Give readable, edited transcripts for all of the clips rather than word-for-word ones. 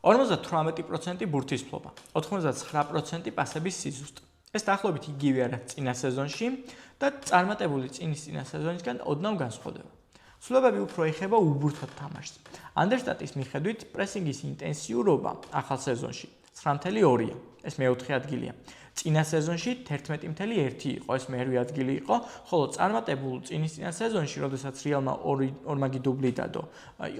58% ბურთისფლობა, 99% პასების სიზუსტე. ეს დაახლოებით იგივე რაც წინა სეზონში და წარმატებული წინა სეზონისგან ოდნავ განსხვავდება. ცვლილებები უფრო ეხება უბურთად თამაშს. Understat-ის მიხედვით პრესინგის ინტენსიურობა ახალ სეზონში 9.2-ია, ეს მეოთხე ადგილია. წინა სეზონში 11.1 იყო, ეს მერვე ადგილი იყო, ხოლო წარმატებულ წინა სეზონში, როდესაც რეალმა ორმაგი დუბლი დადო,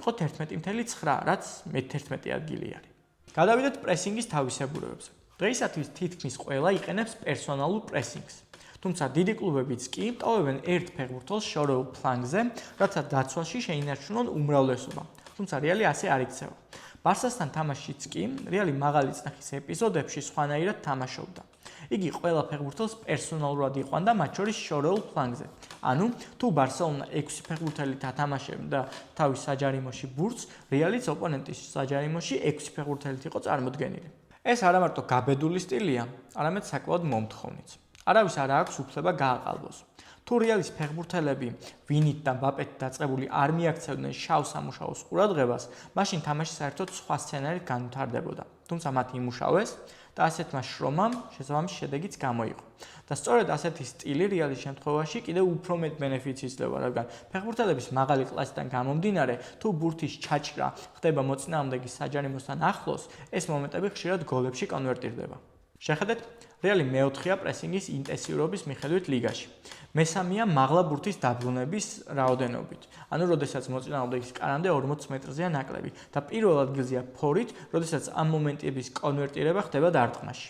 იყო 11.9, რაც მე-11 ადგილი არის. გადავიდეთ პრესინგის თავისებურებებზე. დღეისათვის თითქმის ყველა იყენებს პერსონალურ პრესინგს. თუმცა დიდი კლუბებიც კი ტოვებენ ერთ ფეხბურთელს შორეულ ფლანგზე, რათა დაცვაში შეინარჩუნონ უმრავლესობა. თუმცა რეალი ასე არ იქცევა. ბარსასთან თამაშიც კი რეალი მაღალი წნახის ეპიზოდებში სხვანაირად თამაშობდა. იგი ყველა ფეხბურთელს პერსონალურად იყვანდა, მათ შორის შორეულ ფლანგზე. ანუ, თუ ბარსელონა 6 ფეხბურთელით ათამაშებდა თავის საჯარიმოში ბურთს, რეალიც ოპონენტის საჯარიმოში 6 ფეხბურთელით იყო წარმოდგენილი. ეს არა მარტო გაბედული სტილია, არამედ საკმაოდ მომთხოვნიც. არავის არ აქვს უფლება გააყალბოს. თუ რეალის ფეხბურთელები ვინით და მბაპეთ დაწყებული არ მიაქცევდნენ შავ სამუშაოს ყურადღებას, მაშინ თამაში საერთოდ სხვა სცენარით განვითარდებოდა. თუმცა მათ იმუშავეს და ასეთმა შრომამ შესაბამისი შედეგიც გამოიღო. და სწორედ ასეთი სტილი რეალის შემთხვევაში კიდევ უფრო მეტ ბენეფიტს იძლევა, რადგან ფეხბურთელების მაღალი კლასიდან გამომდინარე, თუ ბურთის ჩაჭრა ხდება მოწინააღმდეგის საჯარიმოსთან ახლოს, ეს მომენტები ხშირად გოლებში კონვერტირდება. შეხედეთ, რეალი მეოთხეა პრესინგის ინტენსიურობის მიხედვით ლიგაში. მესამეა მაღლა ბურთის დაბრუნების რაოდენობით, ანუ როდესაც მოწინააღმდეგის კანამდე 40 მეტრზეა ნაკლები და პირველ ადგილზეა ფორით, როდესაც ამ მომენტების კონვერტირება ხდება დარტყმაში.